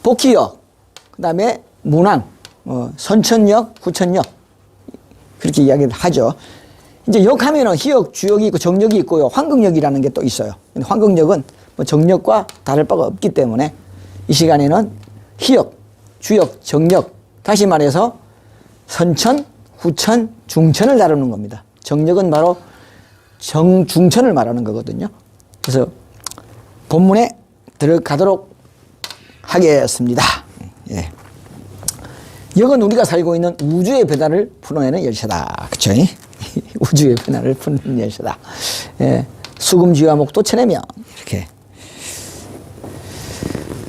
복희역, 그 다음에 문항, 선천역, 후천역 그렇게 이야기를 하죠. 이제 역하면은 희역, 주역이 있고 정역이 있고요. 환극역이라는 게 또 있어요. 근데 환극역은 뭐 정역과 다를 바가 없기 때문에 이 시간에는 희역, 주역, 정역, 다시 말해서 선천, 후천, 중천을 다루는 겁니다. 정역은 바로 정중천을 말하는 거거든요. 그래서 본문에 들어가도록 하겠습니다. 예. 역은 우리가 살고 있는 우주의 변화를 풀어내는 열쇠다. 그쵸? 우주의 변화를 푸는 열쇠다. 예. 수금지와 목도 쳐내면 이렇게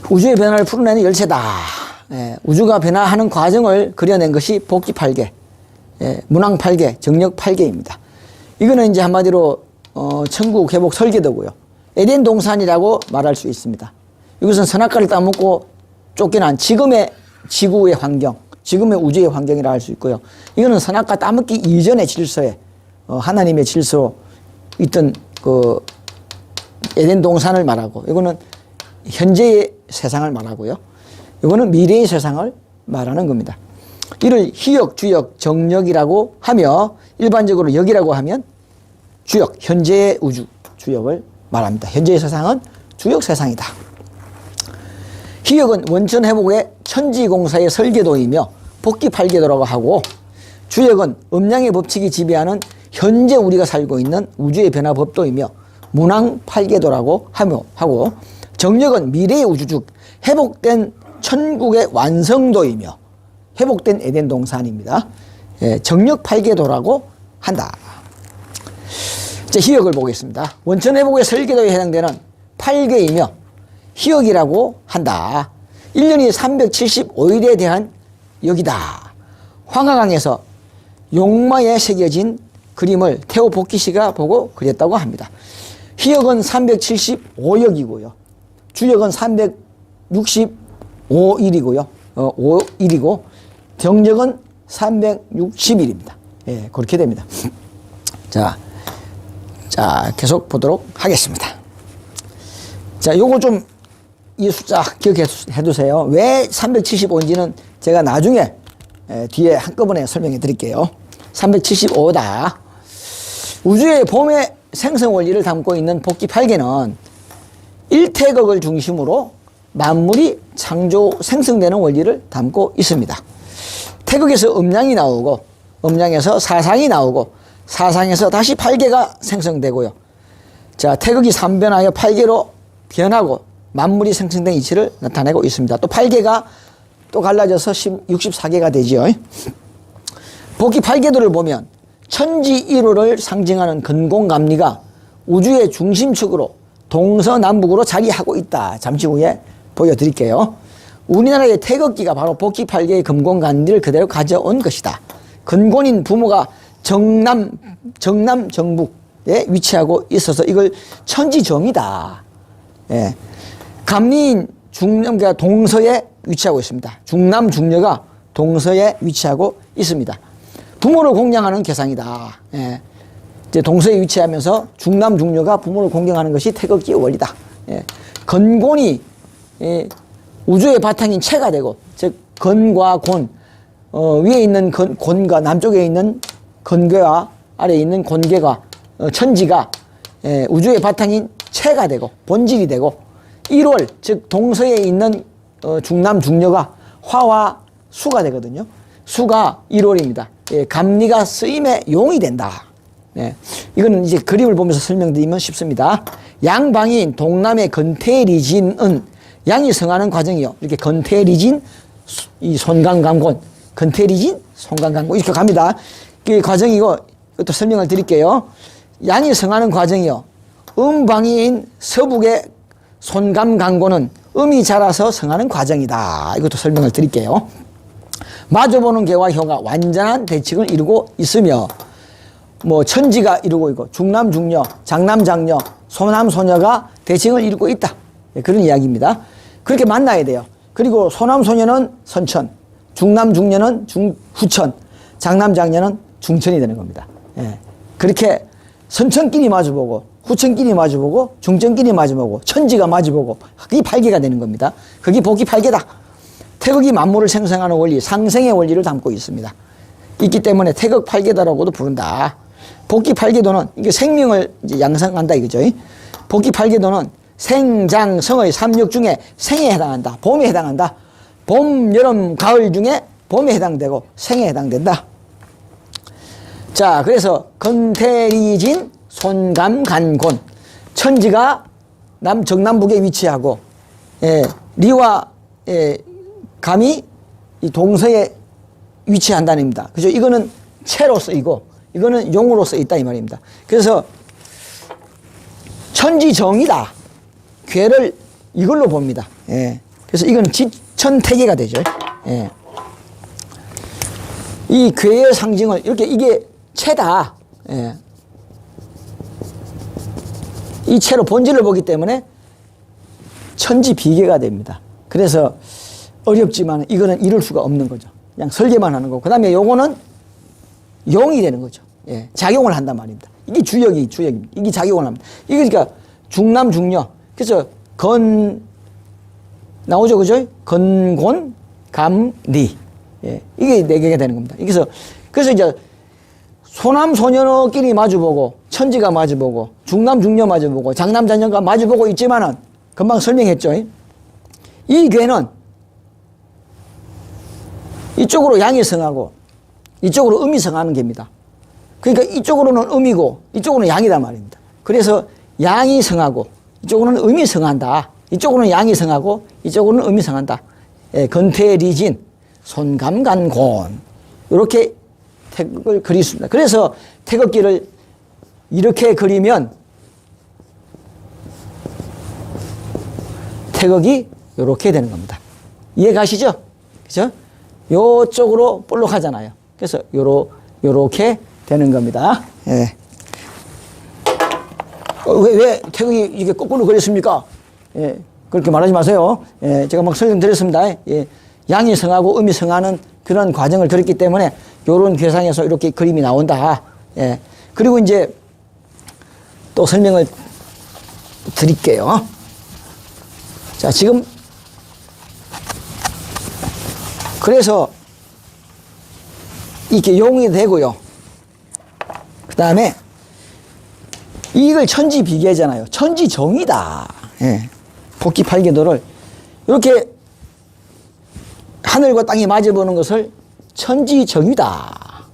우주의 변화를 풀어내는 열쇠다. 예. 우주가 변화하는 과정을 그려낸 것이 복기 8개, 예. 문항 8개, 정역 8개입니다. 이거는 이제 한마디로 천국 회복 설계도고요. 에덴 동산이라고 말할 수 있습니다. 이것은 선악과를 따먹고 쫓겨난 지금의 지구의 환경, 지금의 우주의 환경이라 할 수 있고요. 이거는 선악과 따먹기 이전의 질서에 하나님의 질서로 있던 그 에덴 동산을 말하고, 이거는 현재의 세상을 말하고요. 이거는 미래의 세상을 말하는 겁니다. 이를 희역, 주역, 정역이라고 하며, 일반적으로 역이라고 하면 주역, 현재의 우주, 주역을 말합니다. 현재의 세상은 주역 세상이다. 희역은 원천 회복의 천지공사의 설계도이며 복기 8계도라고 하고, 주역은 음양의 법칙이 지배하는 현재 우리가 살고 있는 우주의 변화 법도이며 문항 8계도라고 하고, 정역은 미래의 우주 즉 회복된 천국의 완성도이며 회복된 에덴 동산입니다. 예, 정역 8계도라고 한다. 이제 희역을 보겠습니다. 원천 회복의 설계도에 해당되는 8개이며 희역이라고 한다. 1년이 375일에 대한 역이다. 황하강에서 용마에 새겨진 그림을 태호 복희 씨가 보고 그렸다고 합니다. 희역은 375역이고요. 주역은 365일이고요. 5일이고 정역은 360일입니다. 예, 그렇게 됩니다. 자, 계속 보도록 하겠습니다. 자, 요거 좀 이 숫자 기억해 두세요. 왜 375인지는 제가 나중에 뒤에 한꺼번에 설명해 드릴게요. 375다. 우주의 봄의 생성 원리를 담고 있는 복기 8개는 1태극을 중심으로 만물이 창조, 생성되는 원리를 담고 있습니다. 태극에서 음양이 나오고, 음양에서 사상이 나오고, 사상에서 다시 8개가 생성되고요. 자, 태극이 3변하여 8개로 변하고 만물이 생성된 이치를 나타내고 있습니다. 또 8개가 또 갈라져서 64개가 되죠. 복기 8계도를 보면 천지일호를 상징하는 근공감리가 우주의 중심축으로 동서남북으로 자리하고 있다. 잠시 후에 보여드릴게요. 우리나라의 태극기가 바로 복기 8개의 금공감리를 그대로 가져온 것이다. 근곤인 부모가 정남정북에 위치하고 있어서 이걸 천지정이다. 예. 감리인 중남가 동서에 위치하고 있습니다. 중남 중녀가 동서에 위치하고 있습니다. 부모를 공경하는 개상이다. 예. 이제 동서에 위치하면서 중남 중녀가 부모를 공경하는 것이 태극기의 원리다. 예. 건곤이 우주의 바탕인 체가 되고, 즉 건과 곤, 위에 있는 곤과 남쪽에 있는 건괴와 아래에 있는 곤괴가 천지가 우주의 바탕인 체가 되고 본질이 되고, 1월 즉 동서에 있는 중남 중녀가 화와 수가 되거든요. 수가 1월입니다. 예, 감리가 쓰임의 용이 된다. 예, 이거는 이제 그림을 보면서 설명드리면 쉽습니다. 양방인 동남의 건태리진은 양이 성하는 과정이요. 이렇게 건태리진, 이 손강강곤, 건태리진, 손강강곤 이렇게 갑니다. 그 과정이고, 이것도 설명을 드릴게요. 양이 성하는 과정이요. 음방인 서북의 손감강고는 음이 자라서 성하는 과정이다. 이것도 설명을 드릴게요. 마주보는 개와 혀가 완전한 대칭을 이루고 있으며, 뭐 천지가 이루고 있고, 중남중녀, 장남장녀, 소남소녀가 대칭을 이루고 있다. 그런 이야기입니다. 그렇게 만나야 돼요. 그리고 소남소녀는 선천, 중남중녀는 후천, 장남장녀는 중천이 되는 겁니다. 예. 그렇게 선천끼리 마주보고 후천끼리 마주보고 중천끼리 마주보고 천지가 마주보고 그게 팔계가 되는 겁니다. 그게 복귀 팔계다. 태극이 만물을 생성하는 원리, 상생의 원리를 담고 있습니다. 있기 때문에 태극 팔계다라고도 부른다. 복귀 팔계도는 이게 생명을 이제 양성한다 이거죠. 복귀 팔계도는 생장성의 삼육 중에 생에 해당한다. 봄에 해당한다. 봄, 여름, 가을 중에 봄에 해당되고 생에 해당된다. 자, 그래서 건태리진 손감간곤 천지가 정남북에 위치하고 리와 감이 이 동서에 위치한다는 겁니다. 그죠? 이거는 채로 쓰이고 이거는 용으로 쓰였다 이 말입니다. 그래서 천지정이다. 괴를 이걸로 봅니다. 그래서 이건 지천태계가 되죠. 이 괴의 상징을 이렇게 이게 채다. 이 채로 본질을 보기 때문에 천지비계가 됩니다. 그래서 어렵지만 이거는 이룰 수가 없는 거죠. 그냥 설계만 하는 거고. 그 다음에 요거는 용이 되는 거죠. 작용을 한단 말입니다. 이게 주역입니다. 이게 작용을 합니다. 이게 그러니까 중남중녀. 그래서 나오죠. 그죠? 건곤, 감, 리. 이게 네 개가 되는 겁니다. 그래서 이제 소남소녀끼리 마주보고 천지가 마주보고 중남중녀 마주보고 장남자녀가 마주보고 있지만은 금방 설명했죠. 이 괴는 이쪽으로 양이 성하고 이쪽으로 음이 성하는 괴입니다. 그러니까 이쪽으로는 음이고 이쪽으로는 양이란 말입니다. 그래서 양이 성하고 이쪽으로는 음이 성한다. 이쪽으로는 양이 성하고 이쪽으로는 음이 성한다. 건태리진 손감간곤 이렇게 태극을 그리습니다. 그래서 태극기를 이렇게 그리면 태극이 이렇게 되는 겁니다. 이해 가시죠? 그죠? 요쪽으로 볼록하잖아요. 그래서 요렇게 되는 겁니다. 왜 태극이 이게 거꾸로 그렸습니까? 그렇게 말하지 마세요. 제가 막 설명드렸습니다. 양이 성하고 음이 성하는 그런 과정을 그렸기 때문에 요런 괴상에서 이렇게 그림이 나온다. 그리고 이제 또 설명을 드릴게요. 자, 지금 그래서 이렇게 용이 되고요. 그 다음에 이걸 천지비계잖아요. 천지정이다. 복귀팔계도를 이렇게 하늘과 땅이 마주보는 것을 천지정이다.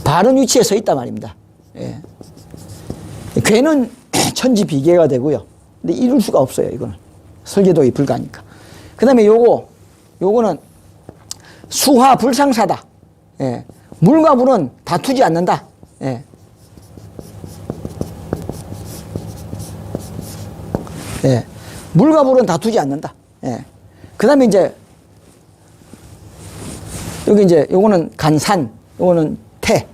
바른 위치에 서 있단 말입니다. 괴는 천지비계가 되고요. 근데 이룰 수가 없어요. 이거는 설계도에 불가하니까. 그 다음에 요거는 수화불상사다. 물과 물은 다투지 않는다. 물과 물은 다투지 않는다. 그 다음에 이제 여기 이제 요거는 간산, 요거는 태.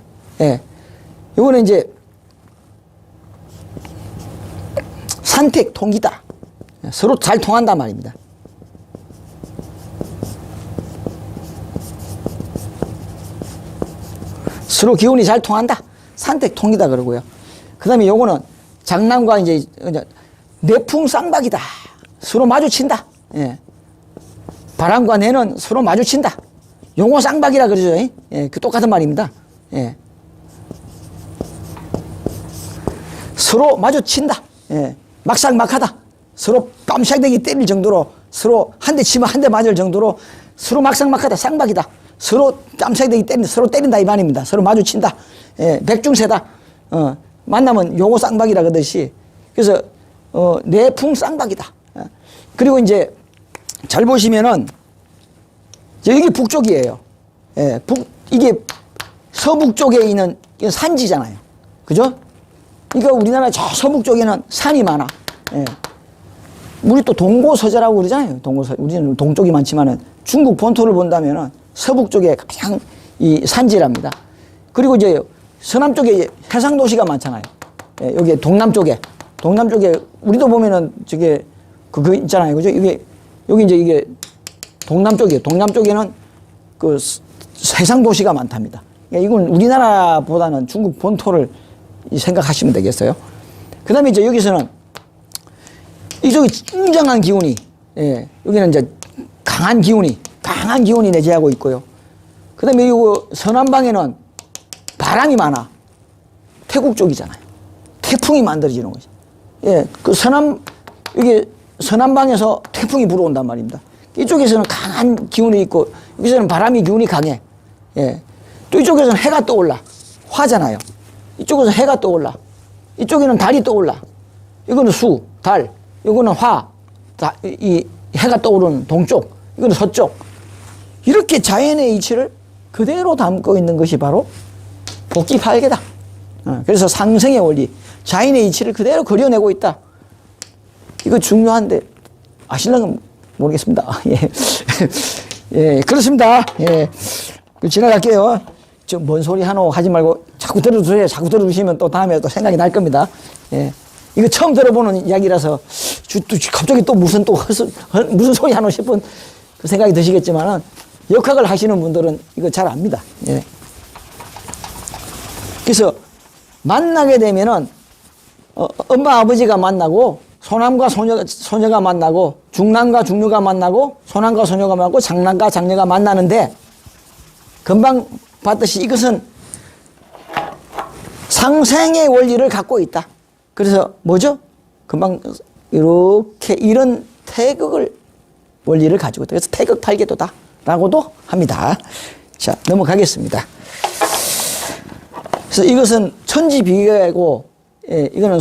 요거는 이제 산택 통기다. 서로 잘 통한단 말입니다. 서로 기운이 잘 통한다. 산택 통기다 그러고요. 그 다음에 요거는 장남과 이제 내풍 쌍박이다. 서로 마주친다. 바람과 내는 서로 마주친다. 용어 쌍박이라 그러죠. 그 똑같은 말입니다. 서로 마주친다. 막상막하다. 서로 깜짝대기 때릴 정도로 서로 한 대 치면 한 대 맞을 정도로 서로 막상막하다. 쌍박이다. 서로 깜짝대기 때린다. 서로 때린다 이 말입니다. 서로 마주친다. 백중세다. 만나면 용어 쌍박이라 그러듯이 그래서 내풍 쌍박이다. 그리고 이제 잘 보시면은 여기 북쪽이에요. 이게 서북쪽에 있는 산지잖아요. 그죠? 그러니까 우리나라 저 서북쪽에는 산이 많아. 우리 또 동고서자라고 그러잖아요. 우리는 동쪽이 많지만은 중국 본토를 본다면은 서북쪽에 가장 이 산지랍니다. 그리고 이제 서남 쪽에 해상도시가 많잖아요. 여기 동남쪽에 우리도 보면은 저게 그거 있잖아요. 그죠? 여기 이제 이게 동남쪽이에요. 동남쪽에는 그 해상도시가 많답니다. 그러니까 이건 우리나라보다는 중국 본토를 생각하시면 되겠어요. 그 다음에 이제 여기서는 이쪽이 웅장한 기운이, 예, 여기는 이제 강한 기운이 내재하고 있고요. 그 다음에 이 서남방에는 바람이 많아. 태국 쪽이잖아요. 태풍이 만들어지는 거죠. 예, 그 여기 서남방에서 태풍이 불어온단 말입니다. 이쪽에서는 강한 기운이 있고, 여기서는 바람이 기운이 강해. 예. 또 이쪽에서는 해가 떠올라. 화잖아요. 이쪽에서는 해가 떠올라. 이쪽에는 달이 떠올라. 이거는 수, 달. 이거는 화. 이 해가 떠오르는 동쪽. 이거는 서쪽. 이렇게 자연의 이치를 그대로 담고 있는 것이 바로 복기팔계다. 그래서 상생의 원리, 자연의 이치를 그대로 그려내고 있다. 이거 중요한데 아실랑은 모르겠습니다. 예, 예, 그렇습니다. 예, 지나갈게요. 좀 뭔 소리 하노 하지 말고 자꾸 들어주세요. 자꾸 들어주시면 또 다음에 또 생각이 날 겁니다. 예, 이거 처음 들어보는 이야기라서 갑자기 또 무슨 소리 하노 싶은 그 생각이 드시겠지만은 역학을 하시는 분들은 이거 잘 압니다. 예. 그래서 만나게 되면은 엄마 아버지가 만나고 소남과 소녀가 만나고 중남과 중녀가 만나고 소남과 소녀가 만나고 장남과 장녀가 만나는데 금방 봤듯이 이것은 상생의 원리를 갖고 있다. 그래서 뭐죠? 금방 이렇게 이런 태극을 원리를 가지고 있다. 그래서 태극팔계도다 라고도 합니다. 자, 넘어가겠습니다. 그래서 이것은 천지비계고, 예, 이거는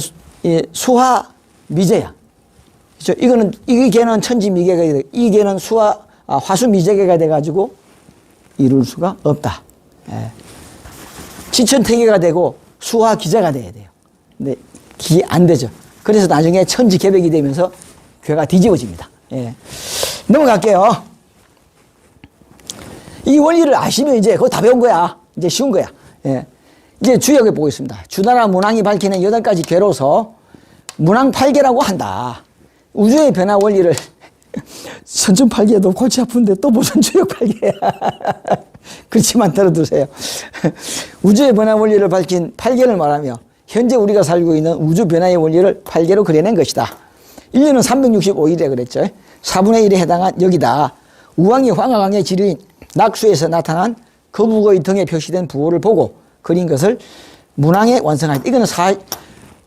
수화 미제야. 그렇죠? 이 개는 천지미계가 돼, 이 개는 화수미제계가 돼가지고 이룰 수가 없다. 예. 지천태계가 되고 수화기자가 돼야 돼요. 근데 안 되죠. 그래서 나중에 천지개벽이 되면서 괴가 뒤집어집니다. 예. 넘어갈게요. 이 원리를 아시면 이제 그거 다 배운 거야. 이제 쉬운 거야. 예. 이제 주역에 보겠습니다. 주나라 문왕이 밝히는 8가지 괴로서 문왕팔계라고 한다. 우주의 변화 원리를 선천팔계도 골치 아픈데 또 무슨 주역팔계야. 그렇지만 들어두세요. 우주의 변화 원리를 밝힌 8계를 말하며 현재 우리가 살고 있는 우주 변화의 원리를 8계로 그려낸 것이다. 1년은 365일에 그랬죠. 4분의 1에 해당한 여기다. 우왕이 황하강의 지류인 낙수에서 나타난 거북의 등에 표시된 부호를 보고 그린 것을 문왕에 완성하였다. 이거는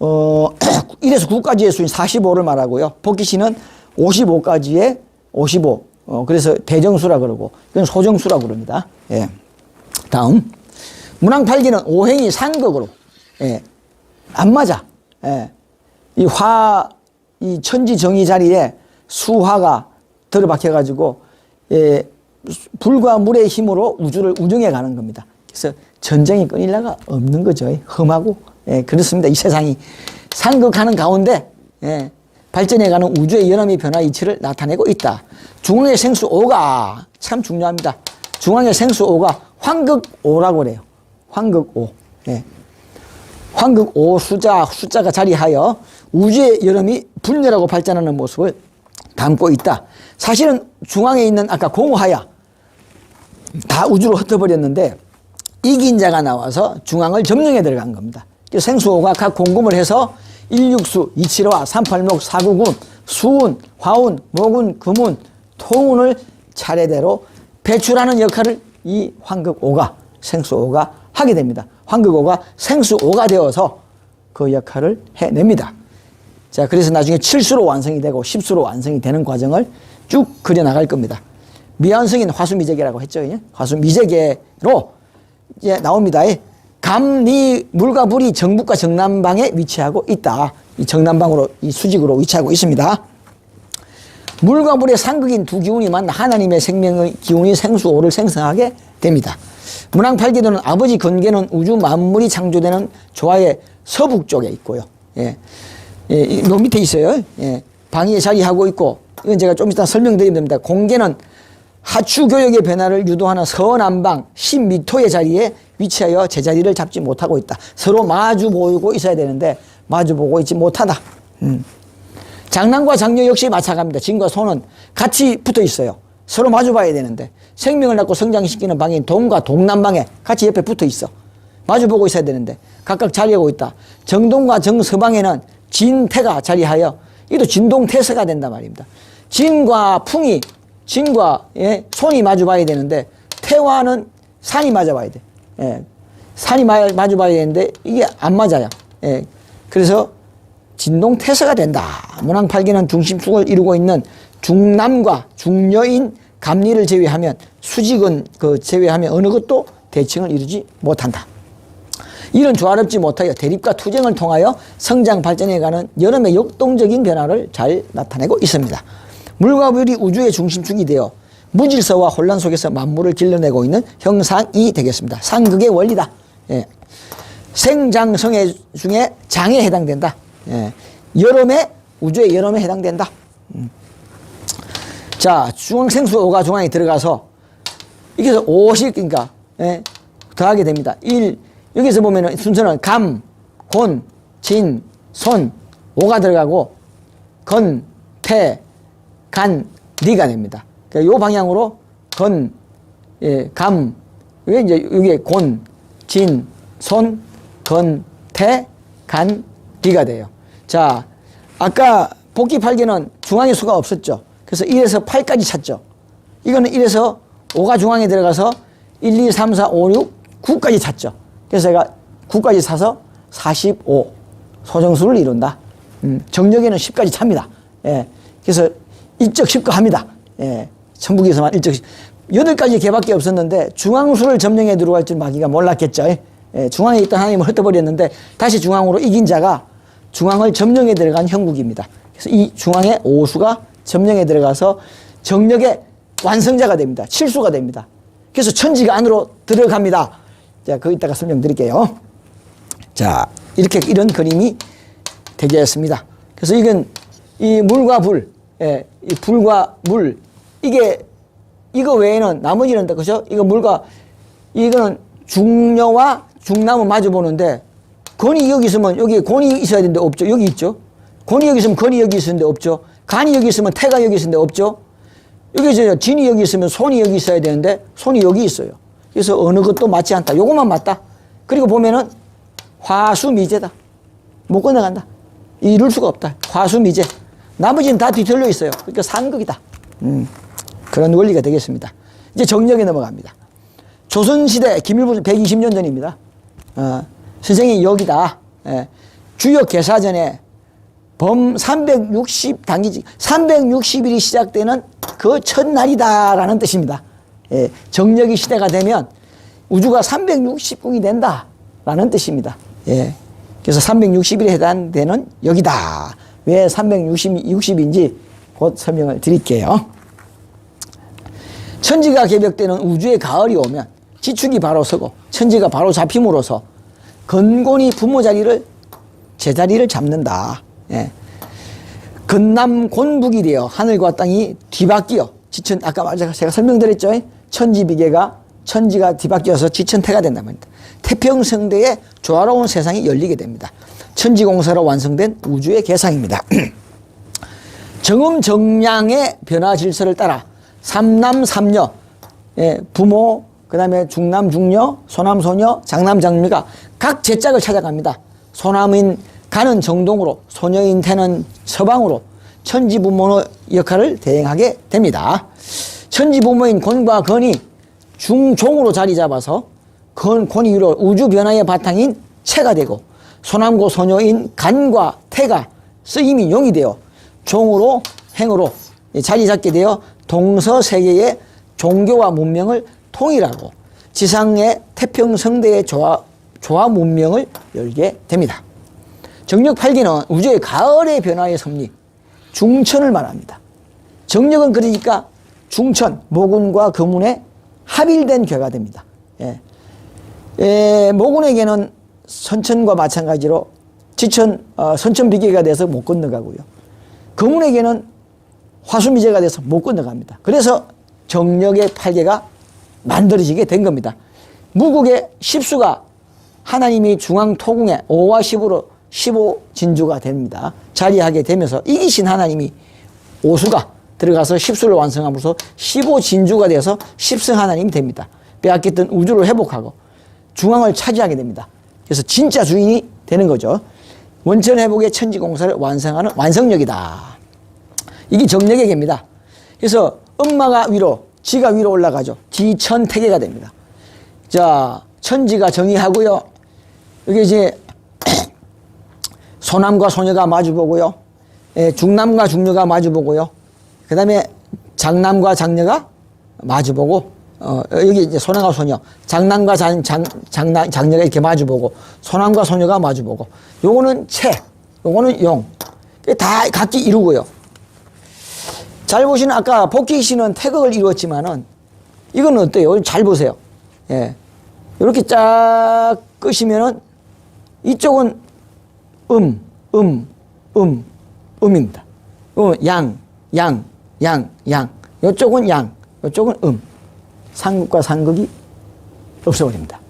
1에서 9까지의 수인 45를 말하고요. 복기시는 55까지의 55. 그래서 대정수라 그러고, 이건 소정수라 그럽니다. 예. 다음. 문왕팔기는 오행이 상극으로, 예. 안 맞아. 예. 이 천지정의 자리에 수화가 들어박혀가지고, 예. 불과 물의 힘으로 우주를 운영해 가는 겁니다. 그래서 전쟁이 끊일 나가 없는 거죠. 험하고. 예, 그렇습니다. 이 세상이 상극하는 가운데, 예, 발전해가는 우주의 연암의 변화 이치를 나타내고 있다. 중앙의 생수 5가 참 중요합니다. 중앙의 생수 5가 황극 5라고 그래요. 황극 5. 예. 황극 5 숫자가 자리하여 우주의 여름이 분열하고 발전하는 모습을 담고 있다. 사실은 중앙에 있는 아까 공하야 다 우주로 흩어버렸는데 이긴 자가 나와서 중앙을 점령해 들어간 겁니다. 생수호가 각 공금을 해서 일육수, 이칠화, 삼팔목, 사구군, 수운, 화운, 목운, 금운, 토운을 차례대로 배출하는 역할을 이 황극오가, 생수오가 하게 됩니다. 황극오가 생수오가 되어서 그 역할을 해냅니다. 자, 그래서 나중에 7수로 완성이 되고 10수로 완성이 되는 과정을 쭉 그려나갈 겁니다. 미완성인 화수미제계라고 했죠. 화수미제계로 이제 나옵니다. 감리 물과 불이 정북과 정남방에 위치하고 있다. 이 정남방으로 이 수직으로 위치하고 있습니다. 물과 불의 상극인 두 기운이 만나 하나님의 생명의 기운이 생수오를 생성하게 됩니다. 문왕팔계도는 아버지 근계는 우주 만물이 창조되는 조화의 서북쪽에 있고요. 예. 예, 요 밑에 있어요. 예. 방위에 자리하고 있고, 이건 제가 좀 이따 설명드리면 됩니다. 공계는 하추교역의 변화를 유도하는 서남방 10m의 자리에 위치하여 제자리를 잡지 못하고 있다. 서로 마주 보고 있어야 되는데 마주 보고 있지 못하다. 장남과 장녀 역시 마찬가지입니다. 진과 소는 같이 붙어 있어요. 서로 마주 봐야 되는데 생명을 낳고 성장시키는 방인 동과 동남방에 같이 옆에 붙어 있어. 마주 보고 있어야 되는데 각각 자리하고 있다. 정동과 정서방에는 진태가 자리하여 이도 진동태서가 된단 말입니다. 진과 풍이 진과 손이 마주 봐야 되는데 태와는 산이 맞아 봐야 돼. 예. 산이 마주 봐야 되는데 이게 안 맞아요. 예. 그래서 진동태서가 된다. 문왕팔기는 중심축을 이루고 있는 중남과 중녀인 갑리를 제외하면 수직은 제외하면 어느 것도 대칭을 이루지 못한다. 이런 조화롭지 못하여 대립과 투쟁을 통하여 성장 발전해가는 여름의 역동적인 변화를 잘 나타내고 있습니다. 물과 불이 우주의 중심축이 되어 무질서와 혼란 속에서 만물을 길러내고 있는 형상이 되겠습니다. 상극의 원리다. 예. 생장성애 중에 장에 해당된다. 예. 우주의 여름에 해당된다. 자, 중앙생수 5가 중앙에 들어가서 여기서 5씩 그러니까 더하게 됩니다. 1 여기서 보면은 순서는 감, 곤, 진, 손 5가 들어가고 건, 태, 간, 리가 됩니다. 그러니까 요 방향으로 건, 감, 이제 여기에 곤, 진, 손, 건, 태, 간, 리가 돼요. 자, 아까 복귀 8개는 중앙에 수가 없었죠. 그래서 1에서 8까지 찾죠. 이거는 1에서 5가 중앙에 들어가서 1, 2, 3, 4, 5, 6, 9까지 찾죠. 그래서 제가 9까지 사서 45 소정수를 이룬다. 정력에는 10까지 찹니다. 예. 그래서 일적 10거 합니다. 예. 천북에서만 일적 8가지 개밖에 없었는데 중앙수를 점령해 들어갈 줄 마귀가 몰랐겠죠. 예. 중앙에 있던 하나님을 흩어버렸는데 다시 중앙으로 이긴 자가 중앙을 점령해 들어간 형국입니다. 그래서 이 중앙에 5수가 점령에 들어가서 정력의 완성자가 됩니다. 7수가 됩니다. 그래서 천지가 안으로 들어갑니다. 자, 거기다가 설명드릴게요. 자, 이런 그림이 되겠습니다. 그래서 이건 이 물과 불, 이 불과 물, 이거 외에는 나머지는 다 그죠? 이거는 중녀와 중남은 마주 보는데 건이 여기 있으면 여기 곤이 있어야 되는데 없죠. 여기 있죠. 곤이 여기 있으면 건이 여기 있는데 없죠. 간이 여기 있으면 태가 여기 있는데 없죠. 여기 진이 여기 있으면 손이 여기 있어야 되는데 손이 여기 있어요. 그래서 어느 것도 맞지 않다. 요것만 맞다. 그리고 보면은 화수미제다. 못 건너간다. 이룰 수가 없다. 화수미제. 나머지는 다 뒤틀려 있어요. 그러니까 상극이다. 그런 원리가 되겠습니다. 이제 정력에 넘어갑니다. 조선시대 김일부 120년 전입니다. 선생이 여기다. 주요 개사전에 범 360 단기지 360일이 시작되는 그 첫날이다라는 뜻입니다. 정력이 시대가 되면 우주가 360궁이 된다라는 뜻입니다. 그래서 360일에 해당되는 여기다. 왜 360인지 곧 설명을 드릴게요. 천지가 개벽되는 우주의 가을이 오면 지축이 바로 서고 천지가 바로 잡힘으로써 건곤이 부모 자리를 제자리를 잡는다. 건남곤북이 되어 하늘과 땅이 뒤바뀌어 아까 제가 설명드렸죠. 천지비계가 천지가 뒤바뀌어서 지천태가 된단 말입니다. 태평성대의 조화로운 세상이 열리게 됩니다. 천지공사로 완성된 우주의 개상입니다. 정음정량의 변화 질서를 따라 삼남삼녀, 부모, 그 다음에 중남중녀, 소남소녀, 장남장녀가 각 제짝을 찾아갑니다. 소남인 간은 정동으로, 소녀인 태는 서방으로 천지부모의 역할을 대행하게 됩니다. 천지부모인 곤과 건이 중종으로 자리 잡아서 곤이 위로 우주 변화의 바탕인 체가 되고 소남고 소녀인 간과 태가 쓰임이 용이 되어 종으로 행으로 자리 잡게 되어 동서세계의 종교와 문명을 통일하고 지상의 태평성대의 조화 문명을 열게 됩니다. 정력 8기는 우주의 가을의 변화의 섭리, 중천을 말합니다. 정력은 그러니까 중천, 모군과 금운의 합일된 괴가 됩니다. 모군에게는 선천과 마찬가지로 선천비계가 돼서 못 건너가고요. 금운에게는 화수미제가 돼서 못 건너갑니다. 그래서 정력의 8개가 만들어지게 된 겁니다. 무국의 10수가 하나님이 중앙토궁에 5와 10으로 15진주가 됩니다. 자리하게 되면서 이기신 하나님이 5수가 들어가서 10수를 완성함으로써 15진주가 돼서 10성 하나님이 됩니다. 빼앗겼던 우주를 회복하고 중앙을 차지하게 됩니다. 그래서 진짜 주인이 되는 거죠. 원천 회복의 천지 공사를 완성하는 완성력이다. 이게 정력의 개입니다. 그래서 엄마가 위로, 지가 위로 올라가죠. 지천태계가 됩니다. 자, 천지가 정의하고요. 여기 이제 소남과 소녀가 마주보고요. 중남과 중녀가 마주보고요. 그 다음에 장남과 장녀가 마주보고, 여기 이제 소남과 소녀, 장남과 장녀가 이렇게 마주보고, 소남과 소녀가 마주보고, 요거는 채, 요거는 용. 다 각기 이루고요. 잘 보시는 아까 복귀시는 태극을 이루었지만은, 이건 어때요? 잘 보세요. 예. 이렇게 쫙 끄시면은, 이쪽은 음입니다. 양. 요쪽은 양, 요쪽은 상극과 상극이 없어버립니다.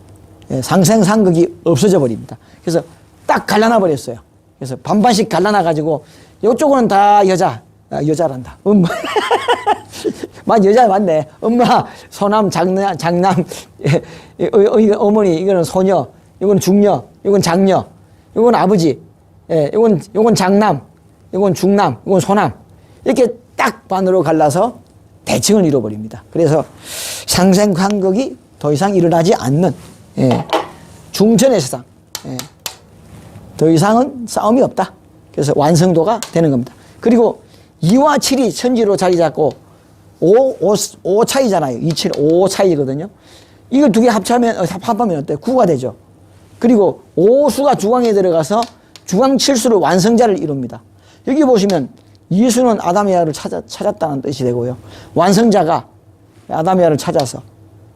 예, 상생상극이 없어져 버립니다. 그래서 딱 갈라놔 버렸어요. 그래서 반반씩 갈라놔 가지고 요쪽은 다 여자란다. 여자 맞네. 엄마, 소남, 장남, 어머니, 이거는 소녀, 이건 중녀, 이건 장녀, 이건 아버지, 이건 장남, 이건 중남, 이건 소남. 이렇게 딱 반으로 갈라서 대칭을 이뤄버립니다. 그래서 상생관극이 더 이상 일어나지 않는 중천의 세상. 더 이상은 싸움이 없다. 그래서 완성도가 되는 겁니다. 그리고 2와 7이 천지로 자리 잡고 5 차이잖아요. 2, 7, 5 차이거든요. 이걸 두 개 합하면 어때요? 9가 되죠. 그리고 5수가 주광에 들어가서 주광 7수로 완성자를 이룹니다. 여기 보시면 이수는 아담이아를 찾았다는 뜻이 되고요. 완성자가 아담이아를 찾아서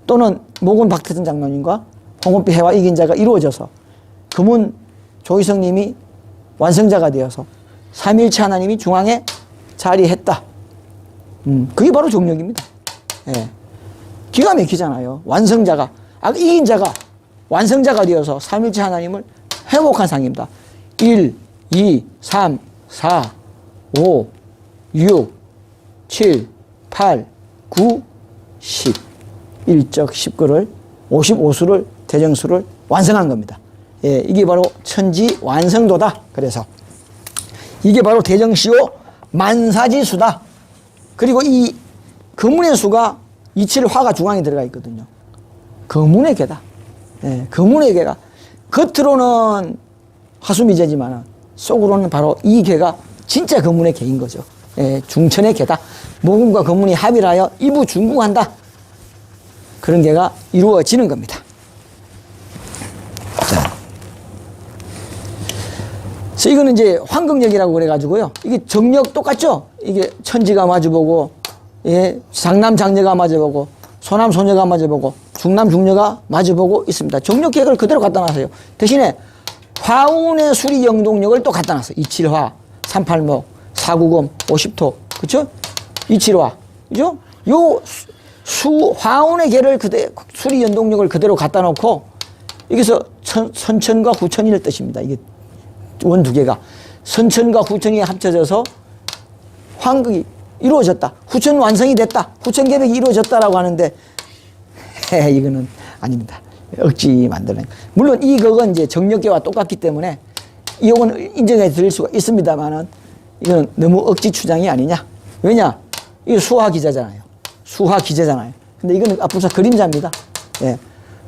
또는 목은 박태선 장로님과 홍은비 해와 이긴 자가 이루어져서 금은 조희성님이 완성자가 되어서 삼위일체 하나님이 중앙에 자리했다. 그게 바로 정력입니다. 예. 기가 막히잖아요. 완성자가, 이긴 자가 완성자가 되어서 삼위일체 하나님을 회복한 상입니다. 1, 2, 3, 4, 5, 6, 7, 8, 9, 10. 일적 19를, 55수를, 대정수를 완성한 겁니다. 예, 이게 바로 천지 완성도다. 그래서 이게 바로 대정시오 만사지수다. 그리고 이 거문의 수가 27화가 중앙에 들어가 있거든요. 거문의 개다. 예, 거문의 개가 겉으로는 화수미제지만 속으로는 바로 이 개가 진짜 거문의 개인 거죠. 예, 중천의 개다. 모군과 거문이 합의를 하여 이부중궁한다. 그런 개가 이루어지는 겁니다. 자. 그래서 이거는 이제 황극력이라고 그래가지고요. 이게 정력 똑같죠? 이게 천지가 마주보고, 예, 장남, 장녀가 마주보고, 소남, 소녀가 마주보고, 중남, 중녀가 마주보고 있습니다. 정력 계획을 그대로 갖다 놨어요. 대신에 화운의 수리 영동력을 또 갖다 놨어요. 27화, 38목, 4구금, 50토. 그쵸? 27화. 그죠? 요 화운의 개를 수리 연동력을 그대로 갖다 놓고, 여기서 선천과 후천이를 뜻입니다. 이게 원 두 개가. 선천과 후천이 합쳐져서 황극이 이루어졌다. 후천 완성이 됐다. 후천 계획이 이루어졌다라고 하는데, 이거는 아닙니다. 억지 만드는. 물론 이 극은 이제 정력계와 똑같기 때문에 이건 인정해 드릴 수가 있습니다만은 이거는 너무 억지 추장이 아니냐. 왜냐? 이게 수화 기자잖아요. 수화 기자잖아요. 근데 이거는 앞부사 그림자입니다. 예.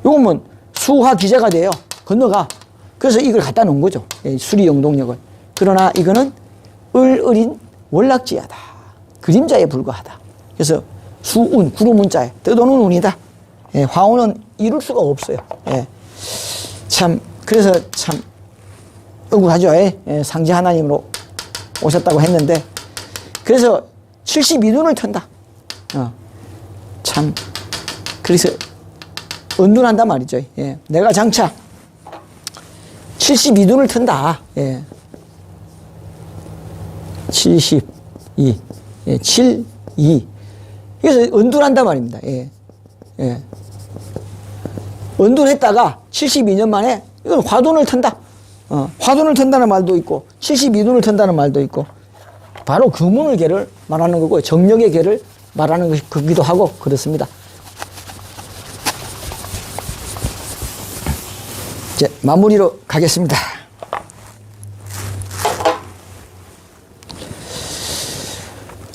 요거는 수화 기자가 돼요. 건너가. 그래서 이걸 갖다 놓은 거죠. 예, 수리 영동력을. 그러나 이거는 을을인 월락지하다. 그림자에 불과하다. 그래서 수운, 구름운자에 떠도는 운이다. 예, 화운은 이룰 수가 없어요. 예. 참, 그래서 참 억울하죠. 예, 상지 하나님으로 오셨다고 했는데, 그래서 72눈을 턴다. 참, 그래서 은둔한단 말이죠. 예. 내가 장차 72눈을 턴다. 예. 72. 예. 7, 2. 그래서 은둔한단 말입니다. 예. 예. 은둔했다가 72년 만에 이건 화돈을 턴다. 화돈을 턴다는 말도 있고 72눈을 턴다는 말도 있고 바로 금운의 개를 말하는 거고 정력의 개를 말하는 것이기도 하고 그렇습니다. 이제 마무리로 가겠습니다.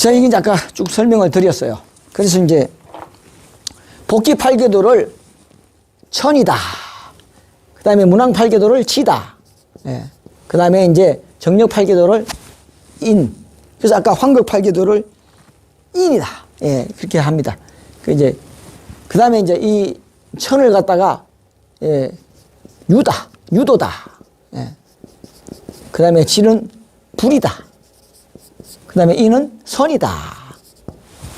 자, 이게 이제 아까 쭉 설명을 드렸어요. 그래서 이제 복귀 팔계도를 천이다. 그 다음에 문왕 팔계도를 지다. 예. 그 다음에 이제 정력 팔계도를 인. 그래서 아까 황극 팔계도를 인이다. 예, 그렇게 합니다. 그 다음에 이제 이 천을 갖다가, 예, 유도다. 예. 그 다음에 지는 불이다. 그 다음에 인은 선이다.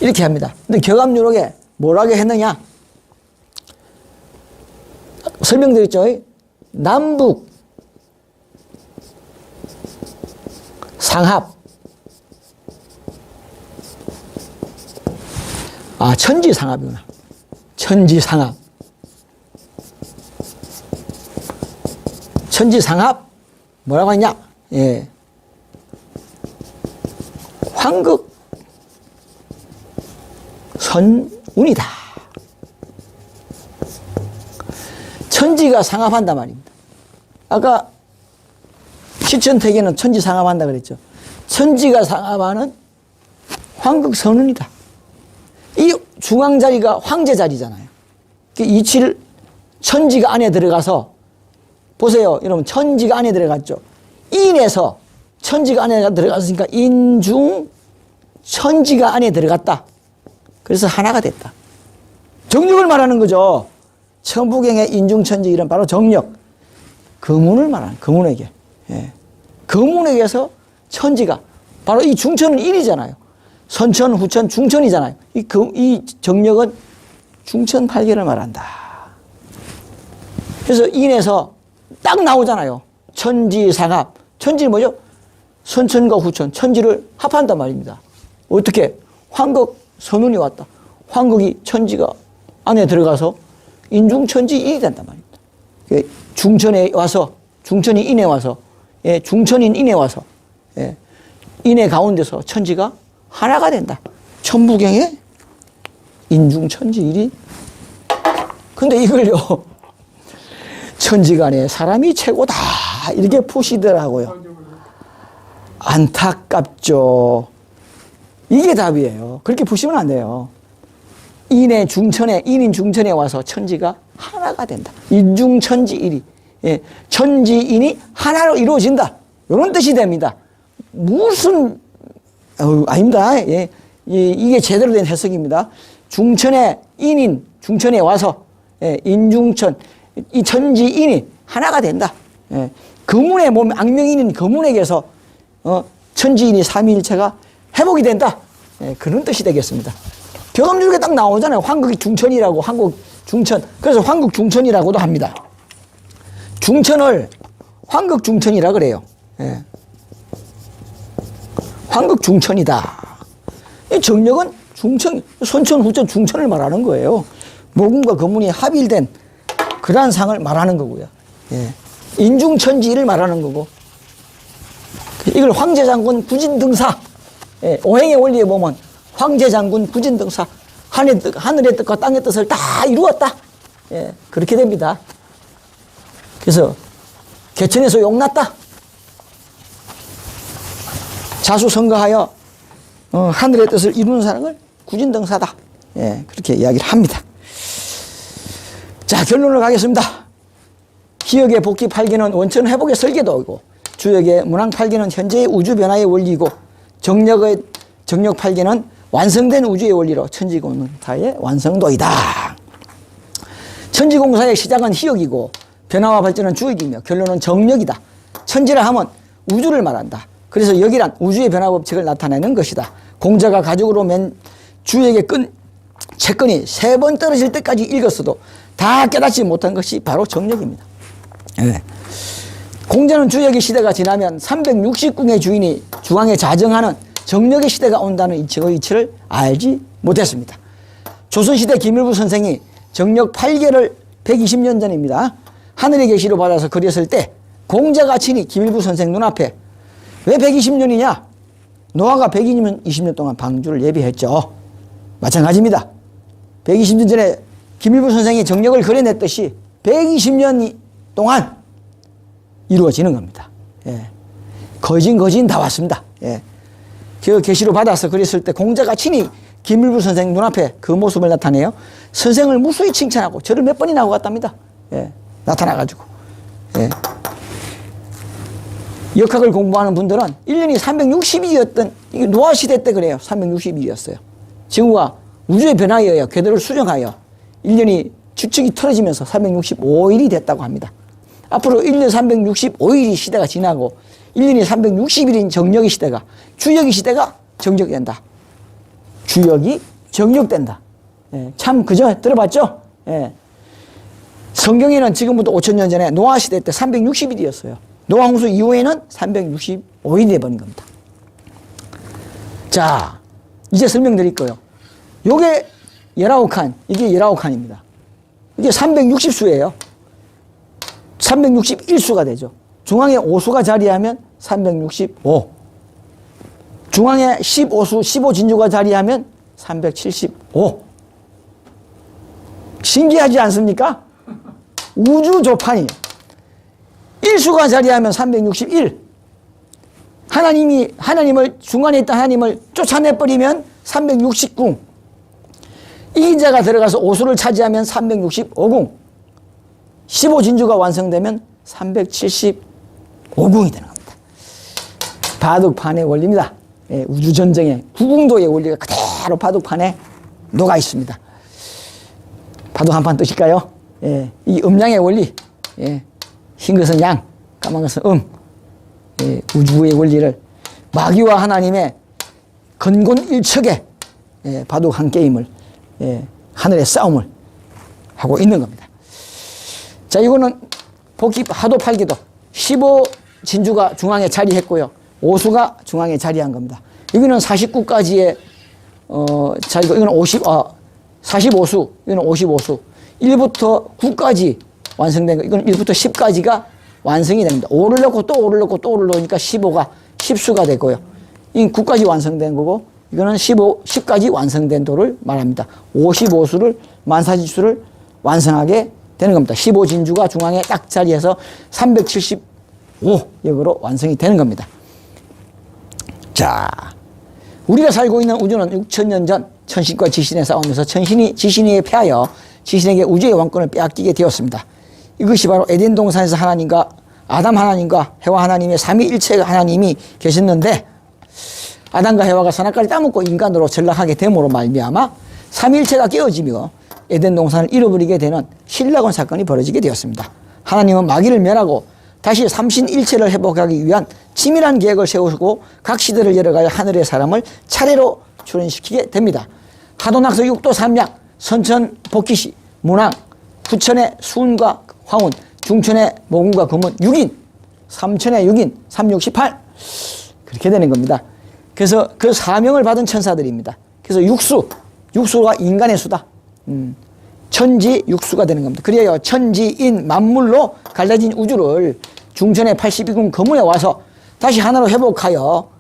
이렇게 합니다. 근데 격암유록에 뭐라고 했느냐? 설명드렸죠? 남북 상합. 천지상합이구나. 천지상합. 천지상합 뭐라고 했냐? 예. 황극 선운이다. 천지가 상합한단 말입니다. 아까 시천택에는 천지 상합한다 그랬죠. 천지가 상합하는 황극 선운이다. 이 중앙 자리가 황제 자리잖아요. 이치를 천지가 안에 들어가서 보세요. 여러분, 천지가 안에 들어갔죠. 인에서 천지가 안에 들어갔으니까 인중 천지가 안에 들어갔다. 그래서 하나가 됐다. 정력을 말하는 거죠. 천부경의 인중천지 이런 바로 정력. 거문을 말하는, 거문에게. 예. 거문에게서 천지가, 바로 이 중천은 인이잖아요. 선천, 후천, 중천이잖아요. 이 정력은 중천 팔계를 말한다. 그래서 인에서 딱 나오잖아요. 천지상합. 천지는 뭐죠? 선천과 후천, 천지를 합한단 말입니다. 어떻게? 황극 선운이 왔다. 황극이 천지가 안에 들어가서 인중천지인이 된단 말입니다. 중천에 와서, 중천이 인에 와서, 예, 중천인 인에 와서, 예, 인의 가운데서 천지가 하나가 된다. 천부경의 인중천지일이. 근데 이걸요, 천지간에 사람이 최고다. 이렇게 푸시더라고요. 안타깝죠. 이게 답이에요. 그렇게 푸시면 안 돼요. 인의 중천에, 인인 중천에 와서 천지가 하나가 된다. 인중천지일이. 예, 천지인이 하나로 이루어진다. 이런 뜻이 됩니다. 무슨, 아닙니다. 예, 이게 제대로 된 해석입니다. 중천에, 인인 중천에 와서, 예, 인중천, 이 천지인이 하나가 된다. 예, 거문의 몸, 악명인인 거문에게서, 천지인이 삼위일체가 회복이 된다. 예, 그런 뜻이 되겠습니다. 격암유록에 딱 나오잖아요. 황극이 중천이라고, 한국 중천. 그래서 황극 중천이라고도 합니다. 중천을 황극 중천이라 그래요. 예. 황극 중천이다. 이 정력은 중천, 선천, 후천, 중천을 말하는 거예요. 모군과 거문이 합일된 그러한 상을 말하는 거고요. 예. 인중천지를 말하는 거고. 이걸 황제장군 구진등사. 예. 오행의 원리에 보면 황제장군 구진등사. 하늘의 뜻과 땅의 뜻을 다 이루었다. 예. 그렇게 됩니다. 그래서 개천에서 용났다. 자수성가하여 하늘의 뜻을 이루는 사람을 구진등사다. 예, 그렇게 이야기를 합니다. 자, 결론을 가겠습니다. 기역의 복귀 팔기는 원천 회복의 설계도이고, 주역의 문왕 팔기는 현재의 우주 변화의 원리이고, 정력의 정력 팔기는 완성된 우주의 원리로 천지공사의 완성도이다. 천지공사의 시작은 희역이고 변화와 발전은 주역이며 결론은 정력이다. 천지라 하면 우주를 말한다. 그래서 역이란 우주의 변화 법칙을 나타내는 것이다. 공자가 가족으로 맨 주역의 채권이 3번 떨어질 때까지 읽었어도 다 깨닫지 못한 것이 바로 정력입니다. 네. 공자는 주역의 시대가 지나면 360궁의 주인이 중앙에 자정하는 정력의 시대가 온다는 이치를 알지 못했습니다. 조선시대 김일부 선생이 정력 8개를 120년 전입니다. 하늘의 계시로 받아서 그렸을 때 공자가 친히 김일부 선생 눈앞에 왜 120년이냐? 노아가 120년 동안 방주를 예비했죠. 마찬가지입니다. 120년 전에 김일부 선생이 정력을 그려냈듯이 120년 동안 이루어지는 겁니다. 예. 거진 다 왔습니다. 예. 그 계시로 받아서 그랬을 때 공자가 친히 김일부 선생 눈앞에 그 모습을 나타내요. 선생을 무수히 칭찬하고 절을 몇 번이나 하고 갔답니다. 예, 나타나가지고. 예. 역학을 공부하는 분들은 1년이 360일이었던, 이게 노아시대 때 그래요. 360일이었어요. 지구가 우주의 변화에 의하여 궤도를 수정하여 1년이 규칙이 틀어지면서 365일이 됐다고 합니다. 앞으로 1년 365일이 시대가 지나고 1년이 360일인 정력의 시대가, 주역의 시대가 정력된다. 주역이 정력된다. 예, 참 그죠? 들어봤죠? 예. 성경에는 지금부터 5,000년 전에 노아 시대 때 360일이었어요. 노아 홍수 이후에는 365일이 돼버린 겁니다. 자, 이제 설명드릴 거예요. 요게 19칸, 이게 19칸입니다. 이게 360수예요. 361수가 되죠. 중앙에 5수가 자리하면 365. 중앙에 15수, 15진주가 자리하면 375. 신기하지 않습니까? 우주 조판이에요. 1수가 자리하면 361. 하나님을, 중간에 있던 하나님을 쫓아내버리면 369. 이긴 자가 들어가서 5수를 차지하면 365궁. 15진주가 완성되면 375궁이 되는 겁니다. 바둑판의 원리입니다. 예, 우주전쟁의 구궁도의 원리가 그대로 바둑판에 녹아 있습니다. 바둑 한 판 뜨실까요? 예, 이 음양의 원리. 예, 흰 것은 양, 까만 것은 예, 우주의 원리를 마귀와 하나님의 근곤일척의 예, 바둑 한 게임을 예, 하늘의 싸움을 하고 있는 겁니다. 자, 이거는 복귀 하도 팔기도 15진주가 중앙에 자리했고요. 5수가 중앙에 자리한 겁니다. 여기는 49까지의 자리고, 이거는 45수, 이거는 55수. 1부터 9까지 완성된 거, 이건 1부터 10까지가 완성이 됩니다. 5를 넣고 또 5를 넣고 또 5를 넣으니까 15가 10수가 되고요. 이건 9까지 완성된 거고, 이거는 10까지 완성된 도를 말합니다. 55수를, 만사지수를 완성하게 되는 겁니다. 15진주가 중앙에 딱 자리해서 375역으로 완성이 되는 겁니다. 자, 우리가 살고 있는 우주는 6,000년 전 천신과 지신의 싸움에서 천신이 지신에게 패하여 지신에게 우주의 왕권을 빼앗기게 되었습니다. 이것이 바로 에덴 동산에서 하나님과 아담 하나님과 해와 하나님의 삼위일체 하나님이 계셨는데, 아담과 해와가 선악과를 따먹고 인간으로 전락하게 됨으로 말미암아 삼위일체가 깨어지며 에덴 동산을 잃어버리게 되는 신라곤 사건이 벌어지게 되었습니다. 하나님은 마귀를 멸하고 다시 삼신일체를 회복하기 위한 치밀한 계획을 세우고 각 시대를 열어가야 하늘의 사람을 차례로 출현시키게 됩니다. 하도낙서 육도 삼약, 선천 복희시, 문왕, 부천의 수운과 황운, 중천의 모군과 금운, 6인, 삼천의 6인, 368 그렇게 되는 겁니다. 그래서 그 사명을 받은 천사들입니다. 그래서 육수가 인간의 수다. 천지 육수가 되는 겁니다. 그래야 천지인 만물로 갈라진 우주를 중천의 82군 거문에 와서 다시 하나로 회복하여,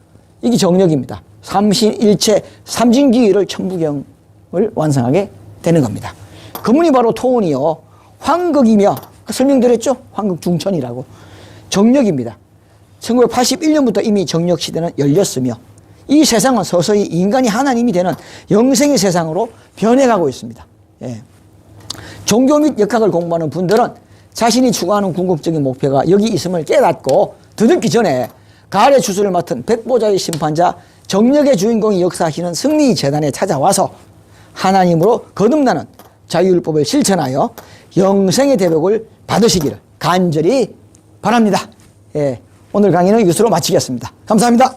이게 정력입니다. 삼신일체 삼진기를 천부경을 완성하게 되는 겁니다. 거문이 바로 토운이요, 황극이며, 설명드렸죠? 황극 중천이라고. 정력입니다. 1981년부터 이미 정력 시대는 열렸으며, 이 세상은 서서히 인간이 하나님이 되는 영생의 세상으로 변해가고 있습니다. 예. 종교 및 역학을 공부하는 분들은 자신이 추구하는 궁극적인 목표가 여기 있음을 깨닫고 더듬기 전에 가을의 주술을 맡은 백보자의 심판자 정력의 주인공이 역사하시는 승리 재단에 찾아와서 하나님으로 거듭나는 자유율법을 실천하여 영생의 대복을 받으시기를 간절히 바랍니다. 예. 오늘 강의는 이것으로 마치겠습니다. 감사합니다.